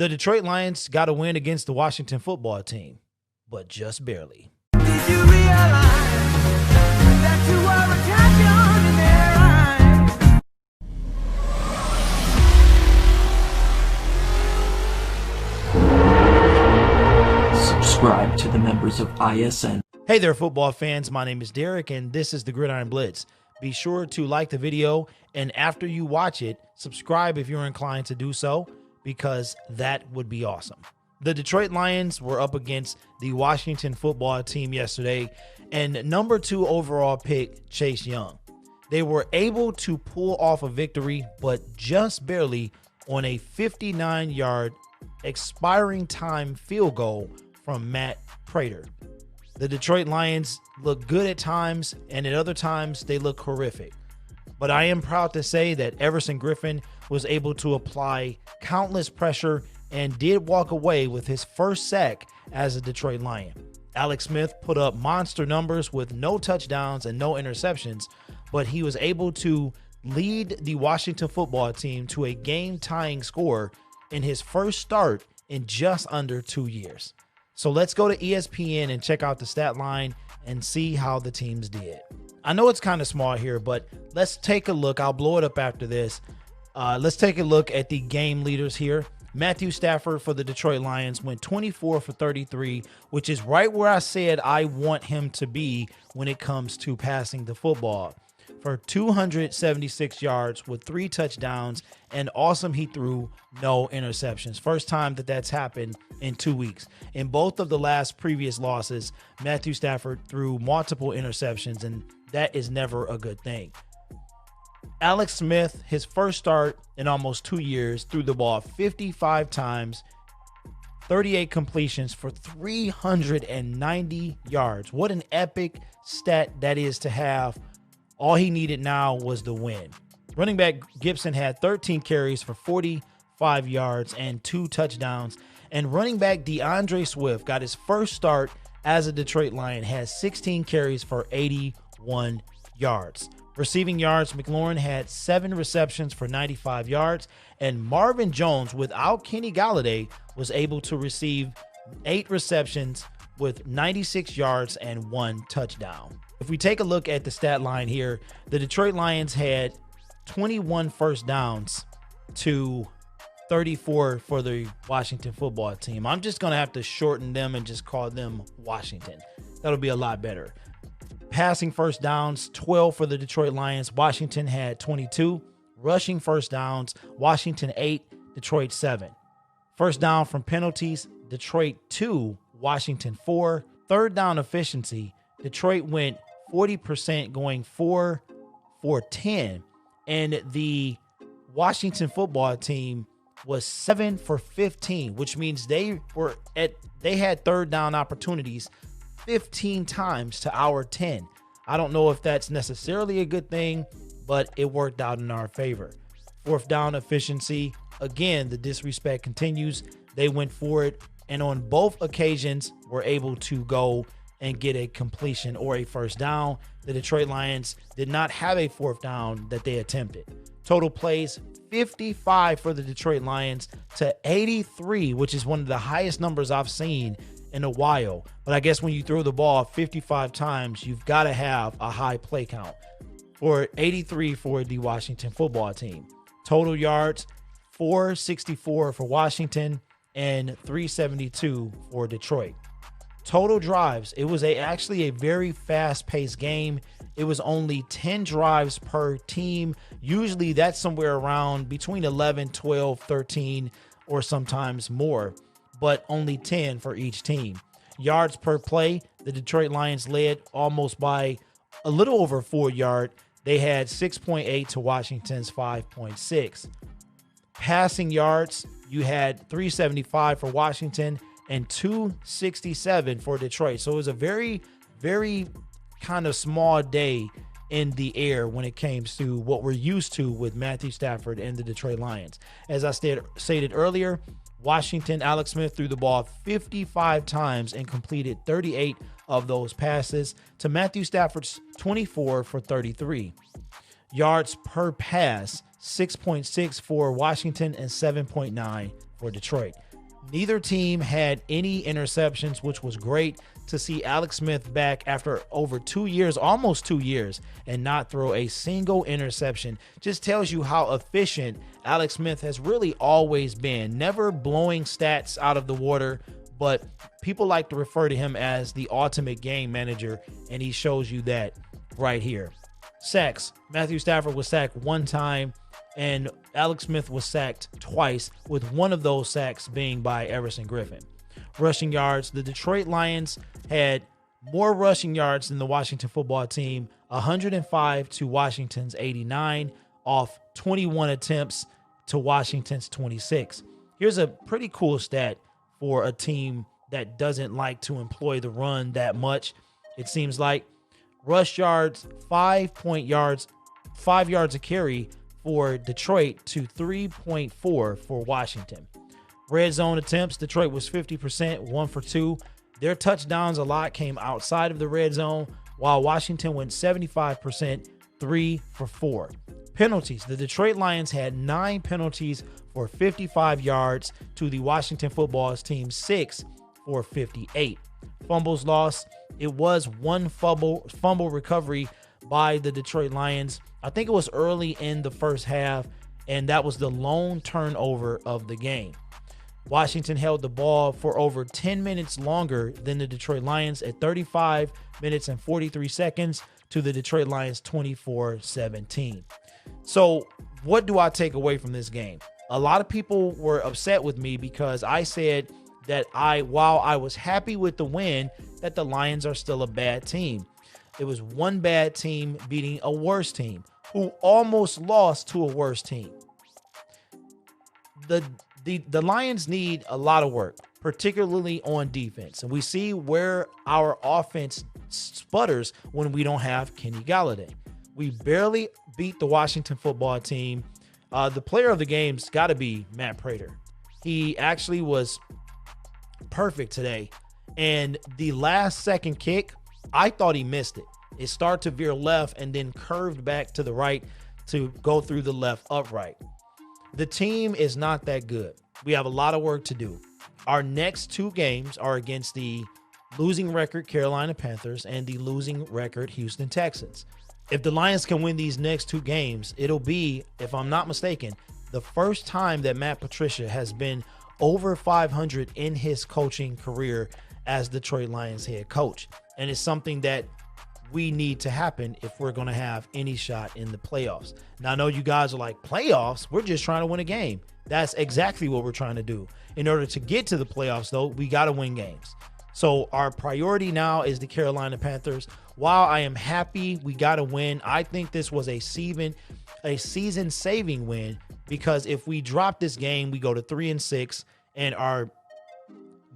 The Detroit Lions got a win against the Washington football team, but just barely. Did you realize that you were a champion in their eyes? Subscribe to the members of ISN. Hey there, football fans. My name is Derek, and this is the Gridiron Blitz. Be sure to like the video, and after you watch it, subscribe if you're inclined to do so, because that would be awesome. The Detroit Lions were up against the Washington football team yesterday, and number 2 overall pick, Chase Young. They were able to pull off a victory, but just barely, on a 59-yard expiring time field goal from Matt Prater. The Detroit Lions look good at times, and at other times they look horrific. But I am proud to say that Everson Griffin was able to apply countless pressure and did walk away with his first sack as a Detroit Lion. Alex Smith put up monster numbers with no touchdowns and no interceptions, but he was able to lead the Washington football team to a game-tying score in his first start in just under 2 years. So let's go to ESPN and check out the stat line and see how the teams did. I know it's kind of small here, but let's take a look. I'll blow it up after this. Let's take a look at the game leaders here. Matthew Stafford for the Detroit Lions went 24 for 33, which is right where I said I want him to be when it comes to passing the football. For 276 yards with 3 touchdowns, and awesome, he threw no interceptions. First time that that's happened in 2 weeks. In both of the last previous losses, Matthew Stafford threw multiple interceptions, and that is never a good thing. Alex Smith, his first start in almost 2 years, threw the ball 55 times, 38 completions for 390 yards. What an epic stat that is to have. All he needed now was the win. Running back Gibson had 13 carries for 45 yards and 2 touchdowns. And running back DeAndre Swift got his first start as a Detroit Lion, had 16 carries for 81 yards. Receiving yards, McLaurin had 7 receptions for 95 yards. And Marvin Jones, without Kenny Golladay, was able to receive 8 receptions with 96 yards and 1 touchdown. If we take a look at the stat line here, the Detroit Lions had 21 first downs to 34 for the Washington football team. I'm just going to have to shorten them and just call them Washington. That'll be a lot better. Passing first downs, 12 for the Detroit Lions. Washington had 22. Rushing first downs, Washington 8, Detroit 7. First down from penalties, Detroit 2, Washington 4. Third down efficiency, Detroit went 40%, going 4 for 10. And the Washington football team was 7 for 15, which means they had third down opportunities 15 times to our 10. I don't know if that's necessarily a good thing, but it worked out in our favor. Fourth down efficiency, again, the disrespect continues. They went for it, and on both occasions were able to go and get a completion or a first down. The Detroit Lions did not have a fourth down that they attempted. Total plays, 55 for the Detroit Lions to 83, which is one of the highest numbers I've seen in a while. But I guess when you throw the ball 55 times, you've got to have a high play count. For 83 for the Washington football team. Total yards, 464 for Washington and 372 for Detroit. Total drives, it was actually a very fast-paced game. It was only 10 drives per team. Usually that's somewhere around between 11, 12, 13, or sometimes more, but only 10 for each team. Yards per play, the Detroit Lions led almost by a little over 4 yards. They had 6.8 to Washington's 5.6. Passing yards, you had 375 for Washington and 267 for Detroit. So it was a very, very kind of small day in the air when it came to what we're used to with Matthew Stafford and the Detroit Lions. As I stated earlier, Washington, Alex Smith threw the ball 55 times and completed 38 of those passes to Matthew Stafford's 24 for 33. Yards per pass, 6.6 for Washington and 7.9 for Detroit. Neither team had any interceptions, which was great to see Alex Smith back after over 2 years, almost 2 years, and not throw a single interception. Just tells you how efficient Alex Smith has really always been. Never blowing stats out of the water, but people like to refer to him as the ultimate game manager, and he shows you that right here. Sacks. Matthew Stafford was sacked 1 time, and Alex Smith was sacked twice, with one of those sacks being by Everson Griffin. Rushing yards. The Detroit Lions had more rushing yards than the Washington football team, 105 to Washington's 89, off 21 attempts to Washington's 26. Here's a pretty cool stat for a team that doesn't like to employ the run that much. It seems like rush yards, 5 yards a carry for Detroit to 3.4 for Washington. Red zone attempts, Detroit was 50%, 1 for 2. Their touchdowns a lot came outside of the red zone, while Washington went 75%, 3 for 4. Penalties, the Detroit Lions had 9 penalties for 55 yards to the Washington football team 6 for 58. Fumbles lost, it was 1 fumble recovery by the Detroit Lions. I think it was early in the first half, and that was the lone turnover of the game. Washington held the ball for over 10 minutes longer than the Detroit Lions at 35 minutes and 43 seconds to the Detroit Lions 24-17. So what do I take away from this game? A lot of people were upset with me because I said that while I was happy with the win, that the Lions are still a bad team. It was one bad team beating a worse team who almost lost to a worse team. The Lions need a lot of work, particularly on defense. And we see where our offense sputters when we don't have Kenny Galladay. We barely beat the Washington football team. The player of the game's got to be Matt Prater. He actually was perfect today. And the last second kick, I thought he missed it. It started to veer left and then curved back to the right to go through the left upright. The team is not that good. We have a lot of work to do. Our next 2 games are against the losing record Carolina Panthers and the losing record Houston Texans. If the Lions can win these next 2 games, it'll be, if I'm not mistaken, the first time that Matt Patricia has been over 500 in his coaching career as Detroit Lions head coach. And it's something that we need to happen if we're going to have any shot in the playoffs. Now, I know you guys are like, playoffs? We're just trying to win a game. That's exactly what we're trying to do. In order to get to the playoffs, though, we got to win games. So our priority now is the Carolina Panthers. While I am happy we got to win, I think this was a season-saving win, because if we drop this game, we go to 3-6, and our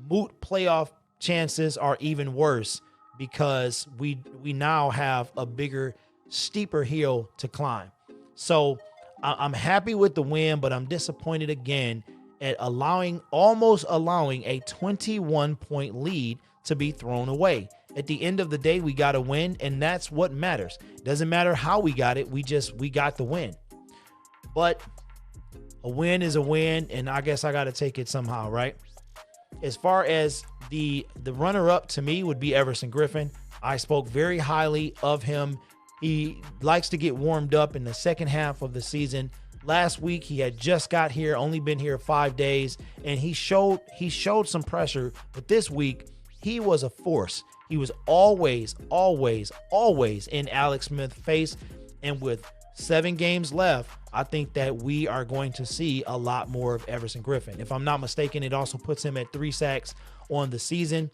moot playoff chances are even worse, because we now have a bigger, steeper hill to climb. So I'm happy with the win, but I'm disappointed again at almost allowing a 21-point lead to be thrown away. At the end of the day, we got to win, and that's what matters. Doesn't matter how we got it. We got the win. But a win is a win, and I guess I got to take it somehow, right? As far as the runner-up to me would be Everson Griffin. I spoke very highly of him. He likes to get warmed up in the second half of the season. Last week, he had just got here, only been here 5 days, and he showed some pressure. But this week, he was a force. He was always in Alex Smith's face. And with 7 games left, I think that we are going to see a lot more of Everson Griffin. If I'm not mistaken, it also puts him at 3 sacks on the season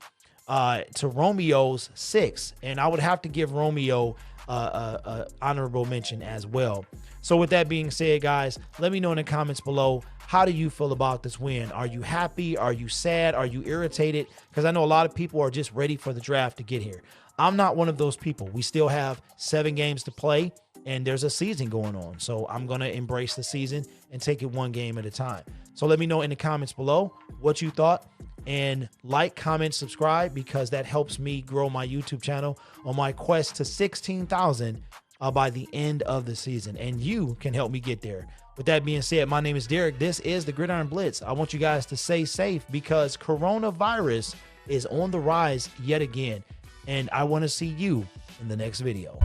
to Romeo's 6. And I would have to give Romeo a honorable mention as well. So with that being said, guys, let me know in the comments below, how do you feel about this win? Are you happy? Are you sad? Are you irritated? Because I know a lot of people are just ready for the draft to get here. I'm not one of those people. We still have 7 games to play, and there's a season going on. So I'm going to embrace the season and take it 1 game at a time. So let me know in the comments below what you thought, and like, comment, subscribe, because that helps me grow my YouTube channel on my quest to 16,000 by the end of the season. And you can help me get there. With that being said, my name is Derek. This is the Gridiron Blitz. I want you guys to stay safe because coronavirus is on the rise yet again. And I want to see you in the next video.